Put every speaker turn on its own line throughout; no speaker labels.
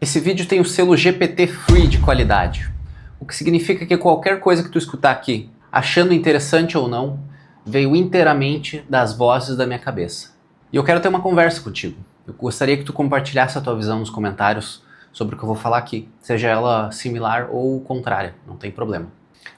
Esse vídeo tem o selo GPT Free de qualidade, o que significa que qualquer coisa que tu escutar aqui, achando interessante ou não, veio inteiramente das vozes da minha cabeça. E eu quero ter uma conversa contigo. Eu gostaria que tu compartilhasse a tua visão nos comentários sobre o que eu vou falar aqui, seja ela similar ou contrária, não tem problema.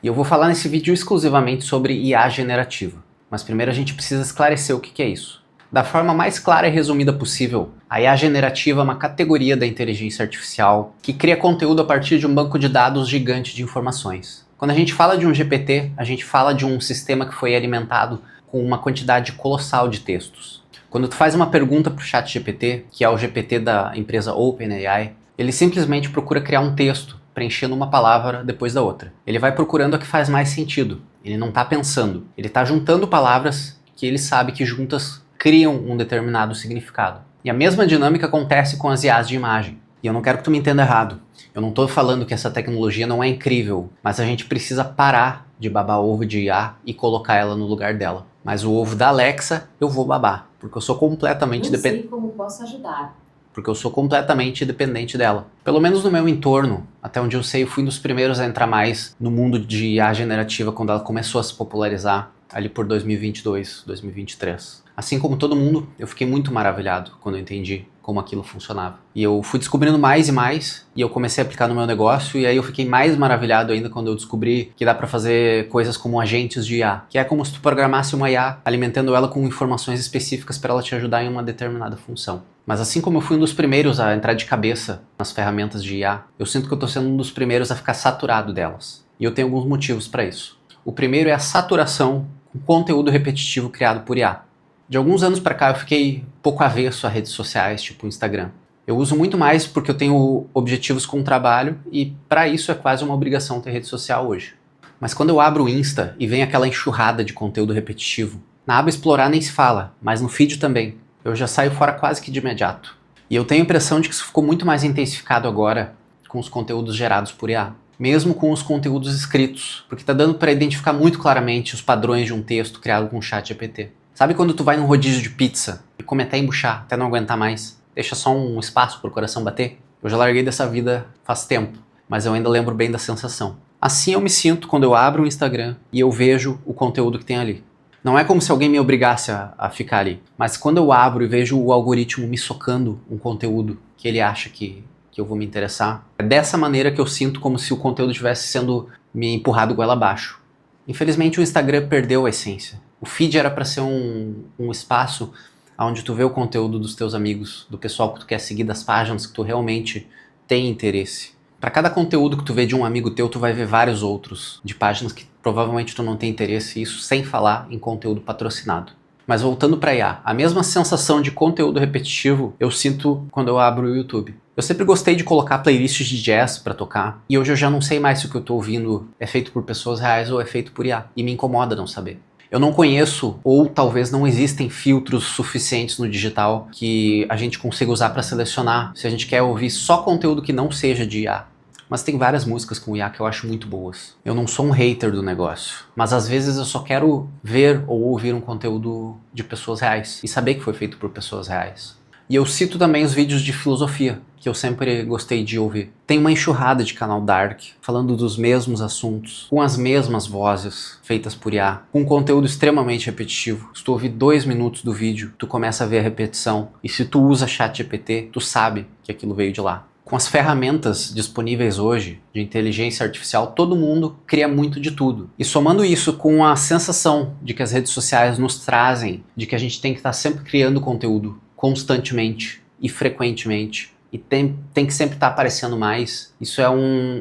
E eu vou falar nesse vídeo exclusivamente sobre IA generativa, mas primeiro a gente precisa esclarecer o que é isso. Da forma mais clara e resumida possível, a IA generativa é uma categoria da inteligência artificial que cria conteúdo a partir de um banco de dados gigante de informações. Quando a gente fala de um GPT, a gente fala de um sistema que foi alimentado com uma quantidade colossal de textos. Quando tu faz uma pergunta para o ChatGPT, que é o GPT da empresa OpenAI, ele simplesmente procura criar um texto, preenchendo uma palavra depois da outra. Ele vai procurando a que faz mais sentido. Ele não está pensando. Ele está juntando palavras que ele sabe que juntas criam um determinado significado. E a mesma dinâmica acontece com as IAs de imagem. E eu não quero que tu me entenda errado. Eu não estou falando que essa tecnologia não é incrível, mas a gente precisa parar de babar ovo de IA e colocar ela no lugar dela. Mas o ovo da Alexa eu vou babar, porque eu sou completamente dependente.
Não sei como posso ajudar.
Porque eu sou completamente dependente dela. Pelo menos no meu entorno, até onde eu sei, eu fui um dos primeiros a entrar mais no mundo de IA generativa quando ela começou a se popularizar, ali por 2022, 2023. Assim como todo mundo, eu fiquei muito maravilhado quando eu entendi como aquilo funcionava. E eu fui descobrindo mais e mais, e eu comecei a aplicar no meu negócio, e aí eu fiquei mais maravilhado ainda quando eu descobri que dá para fazer coisas como agentes de IA, que é como se tu programasse uma IA, alimentando ela com informações específicas para ela te ajudar em uma determinada função. Mas assim como eu fui um dos primeiros a entrar de cabeça nas ferramentas de IA, eu sinto que eu estou sendo um dos primeiros a ficar saturado delas. E eu tenho alguns motivos para isso. O primeiro é a saturação com conteúdo repetitivo criado por IA. De alguns anos para cá eu fiquei pouco avesso a redes sociais, tipo Instagram. Eu uso muito mais porque eu tenho objetivos com o trabalho e para isso é quase uma obrigação ter rede social hoje. Mas quando eu abro o Insta e vem aquela enxurrada de conteúdo repetitivo, na aba explorar nem se fala, mas no feed também, eu já saio fora quase que de imediato. E eu tenho a impressão de que isso ficou muito mais intensificado agora com os conteúdos gerados por IA. Mesmo com os conteúdos escritos, porque tá dando para identificar muito claramente os padrões de um texto criado com o ChatGPT. Sabe quando tu vai num rodízio de pizza e come até embuchar, até não aguentar mais? Deixa só um espaço pro coração bater? Eu já larguei dessa vida faz tempo, mas eu ainda lembro bem da sensação. Assim eu me sinto quando eu abro o Instagram e eu vejo o conteúdo que tem ali. Não é como se alguém me obrigasse a ficar ali, mas quando eu abro e vejo o algoritmo me socando um conteúdo que ele acha que eu vou me interessar, é dessa maneira que eu sinto como se o conteúdo estivesse sendo me empurrado goela abaixo. Infelizmente o Instagram perdeu a essência. O feed era para ser um espaço onde tu vê o conteúdo dos teus amigos, do pessoal que tu quer seguir, das páginas que tu realmente tem interesse. Para cada conteúdo que tu vê de um amigo teu, tu vai ver vários outros, de páginas que provavelmente tu não tem interesse, isso sem falar em conteúdo patrocinado. Mas voltando para IA, a mesma sensação de conteúdo repetitivo eu sinto quando eu abro o YouTube. Eu sempre gostei de colocar playlists de jazz para tocar, e hoje eu já não sei mais se o que eu tô ouvindo é feito por pessoas reais ou é feito por IA, e me incomoda não saber. Eu não conheço, ou talvez não existem filtros suficientes no digital que a gente consiga usar para selecionar se a gente quer ouvir só conteúdo que não seja de IA. Mas tem várias músicas com IA que eu acho muito boas. Eu não sou um hater do negócio, mas às vezes eu só quero ver ou ouvir um conteúdo de pessoas reais e saber que foi feito por pessoas reais. E eu cito também os vídeos de filosofia, que eu sempre gostei de ouvir. Tem uma enxurrada de canal Dark, falando dos mesmos assuntos, com as mesmas vozes, feitas por IA, com conteúdo extremamente repetitivo. Se tu ouvir 2 minutos do vídeo, tu começa a ver a repetição, e se tu usa ChatGPT, tu sabe que aquilo veio de lá. Com as ferramentas disponíveis hoje, de inteligência artificial, todo mundo cria muito de tudo. E somando isso com a sensação de que as redes sociais nos trazem, de que a gente tem que estar sempre criando conteúdo, constantemente e frequentemente, e tem que sempre estar aparecendo mais, isso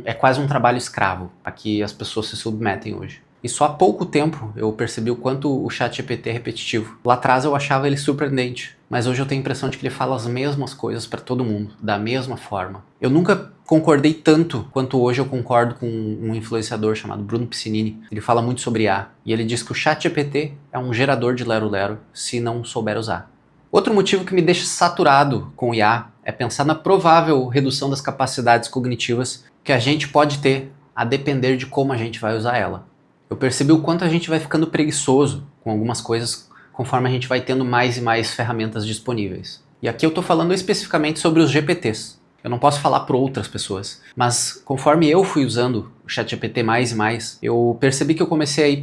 é quase um trabalho escravo a que as pessoas se submetem hoje. E só há pouco tempo eu percebi o quanto o ChatGPT é repetitivo. Lá atrás eu achava ele surpreendente, mas hoje eu tenho a impressão de que ele fala as mesmas coisas para todo mundo, da mesma forma. Eu nunca concordei tanto quanto hoje eu concordo com um influenciador chamado Bruno Piscinini. Ele fala muito sobre IA, e ele diz que o ChatGPT é um gerador de lero-lero se não souber usar. Outro motivo que me deixa saturado com IA é pensar na provável redução das capacidades cognitivas que a gente pode ter a depender de como a gente vai usar ela. Eu percebi o quanto a gente vai ficando preguiçoso com algumas coisas conforme a gente vai tendo mais e mais ferramentas disponíveis. E aqui eu estou falando especificamente sobre os GPTs. Eu não posso falar por outras pessoas. Mas conforme eu fui usando o ChatGPT mais e mais, eu percebi que eu comecei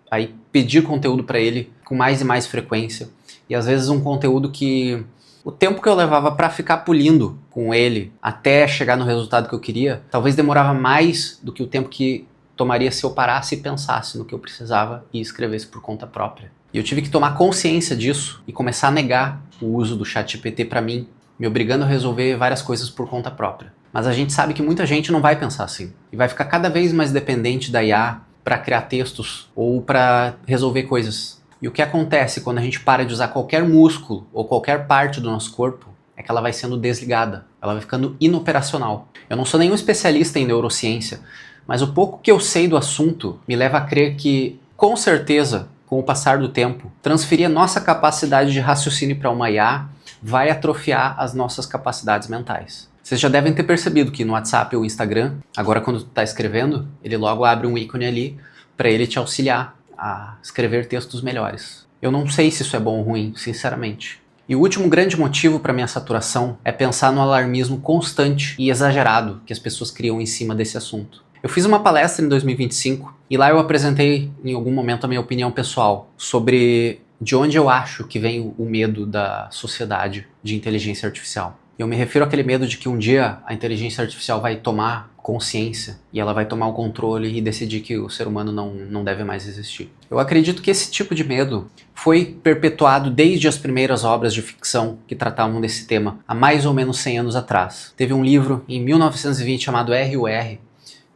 a ir pedir conteúdo para ele com mais e mais frequência. E às vezes um conteúdo que o tempo que eu levava para ficar pulindo com ele até chegar no resultado que eu queria, talvez demorava mais do que o tempo que tomaria se eu parasse e pensasse no que eu precisava e escrevesse por conta própria. E eu tive que tomar consciência disso e começar a negar o uso do ChatGPT para mim, me obrigando a resolver várias coisas por conta própria. Mas a gente sabe que muita gente não vai pensar assim e vai ficar cada vez mais dependente da IA para criar textos ou para resolver coisas. E o que acontece quando a gente para de usar qualquer músculo ou qualquer parte do nosso corpo é que ela vai sendo desligada, ela vai ficando inoperacional. Eu não sou nenhum especialista em neurociência, mas o pouco que eu sei do assunto me leva a crer que, com certeza, com o passar do tempo, transferir a nossa capacidade de raciocínio para uma IA vai atrofiar as nossas capacidades mentais. Vocês já devem ter percebido que no WhatsApp ou Instagram, agora quando tu está escrevendo, ele logo abre um ícone ali para ele te auxiliar a escrever textos melhores. Eu não sei se isso é bom ou ruim, sinceramente. E o último grande motivo para minha saturação é pensar no alarmismo constante e exagerado que as pessoas criam em cima desse assunto. Eu fiz uma palestra em 2025 e lá eu apresentei em algum momento a minha opinião pessoal sobre de onde eu acho que vem o medo da sociedade de inteligência artificial. Eu me refiro àquele medo de que um dia a inteligência artificial vai tomar consciência e ela vai tomar o controle e decidir que o ser humano não deve mais existir. Eu acredito que esse tipo de medo foi perpetuado desde as primeiras obras de ficção que tratavam desse tema, há mais ou menos 100 anos atrás. Teve um livro em 1920 chamado R.U.R.,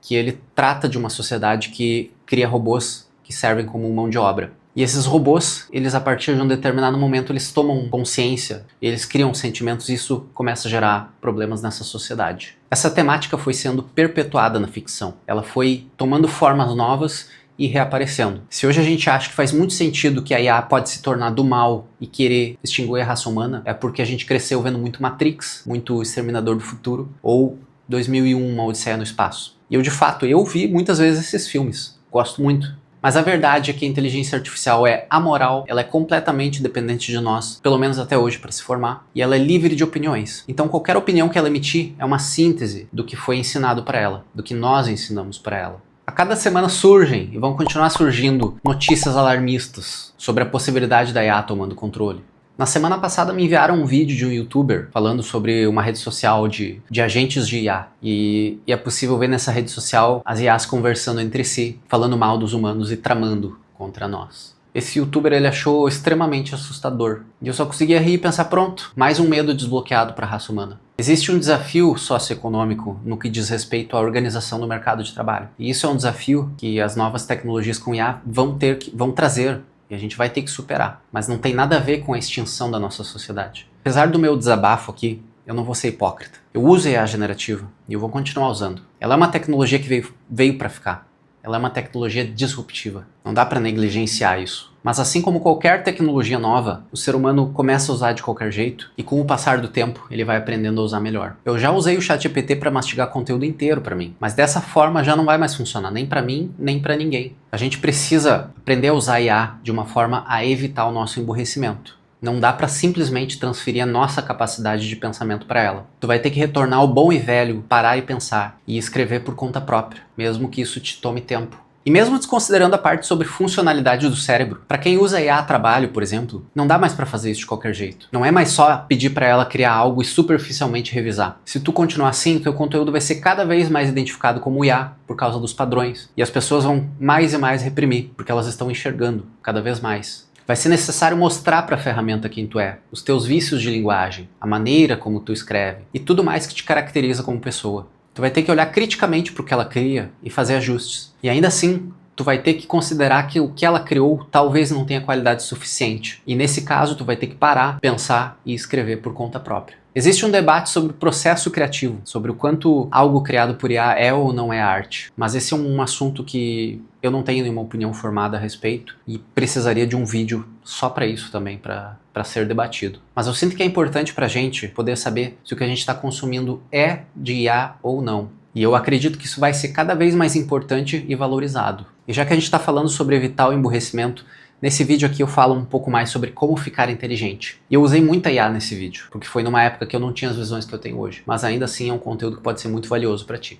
que ele trata de uma sociedade que cria robôs que servem como mão de obra. E esses robôs, eles a partir de um determinado momento, eles tomam consciência, eles criam sentimentos e isso começa a gerar problemas nessa sociedade. Essa temática foi sendo perpetuada na ficção. Ela foi tomando formas novas e reaparecendo. Se hoje a gente acha que faz muito sentido que a IA pode se tornar do mal e querer extinguir a raça humana, é porque a gente cresceu vendo muito Matrix, muito Exterminador do Futuro, ou 2001, Uma Odisseia no Espaço. E eu, de fato, eu vi muitas vezes esses filmes. Gosto muito. Mas a verdade é que a inteligência artificial é amoral, ela é completamente dependente de nós, pelo menos até hoje para se formar, e ela é livre de opiniões. Então qualquer opinião que ela emitir é uma síntese do que foi ensinado para ela, do que nós ensinamos para ela. A cada semana surgem e vão continuar surgindo notícias alarmistas sobre a possibilidade da IA tomando controle. Na semana passada me enviaram um vídeo de um youtuber falando sobre uma rede social de agentes de IA. E é possível ver nessa rede social as IAs conversando entre si, falando mal dos humanos e tramando contra nós. Esse youtuber ele achou extremamente assustador. E eu só conseguia rir e pensar, pronto, mais um medo desbloqueado para a raça humana. Existe um desafio socioeconômico no que diz respeito à organização do mercado de trabalho. E isso é um desafio que as novas tecnologias com IA vão trazer. E a gente vai ter que superar. Mas não tem nada a ver com a extinção da nossa sociedade. Apesar do meu desabafo aqui, eu não vou ser hipócrita. Eu uso IA generativa e eu vou continuar usando. Ela é uma tecnologia que veio para ficar. Ela é uma tecnologia disruptiva. Não dá para negligenciar isso. Mas assim como qualquer tecnologia nova, o ser humano começa a usar de qualquer jeito e com o passar do tempo ele vai aprendendo a usar melhor. Eu já usei o ChatGPT para mastigar conteúdo inteiro para mim, mas dessa forma já não vai mais funcionar nem para mim, nem para ninguém. A gente precisa aprender a usar IA de uma forma a evitar o nosso emburrecimento. Não dá para simplesmente transferir a nossa capacidade de pensamento para ela. Tu vai ter que retornar ao bom e velho, parar e pensar e escrever por conta própria, mesmo que isso te tome tempo. E mesmo desconsiderando a parte sobre funcionalidade do cérebro, para quem usa IA a trabalho, por exemplo, não dá mais para fazer isso de qualquer jeito. Não é mais só pedir para ela criar algo e superficialmente revisar. Se tu continuar assim, teu conteúdo vai ser cada vez mais identificado como IA por causa dos padrões. E as pessoas vão mais e mais reprimir, porque elas estão enxergando cada vez mais. Vai ser necessário mostrar para a ferramenta quem tu é, os teus vícios de linguagem, a maneira como tu escreve e tudo mais que te caracteriza como pessoa. Tu vai ter que olhar criticamente para o que ela cria e fazer ajustes. E ainda assim, tu vai ter que considerar que o que ela criou talvez não tenha qualidade suficiente. E nesse caso, tu vai ter que parar, pensar e escrever por conta própria. Existe um debate sobre o processo criativo, sobre o quanto algo criado por IA é ou não é arte. Mas esse é um assunto que eu não tenho nenhuma opinião formada a respeito e precisaria de um vídeo só para isso também, para ser debatido. Mas eu sinto que é importante para a gente poder saber se o que a gente está consumindo é de IA ou não. E eu acredito que isso vai ser cada vez mais importante e valorizado. E já que a gente está falando sobre evitar o emburrecimento, Nesse vídeo aqui eu falo um pouco mais sobre como ficar inteligente. E eu usei muita IA nesse vídeo, porque foi numa época que eu não tinha as visões que eu tenho hoje. Mas ainda assim é um conteúdo que pode ser muito valioso para ti.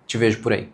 Te vejo por aí.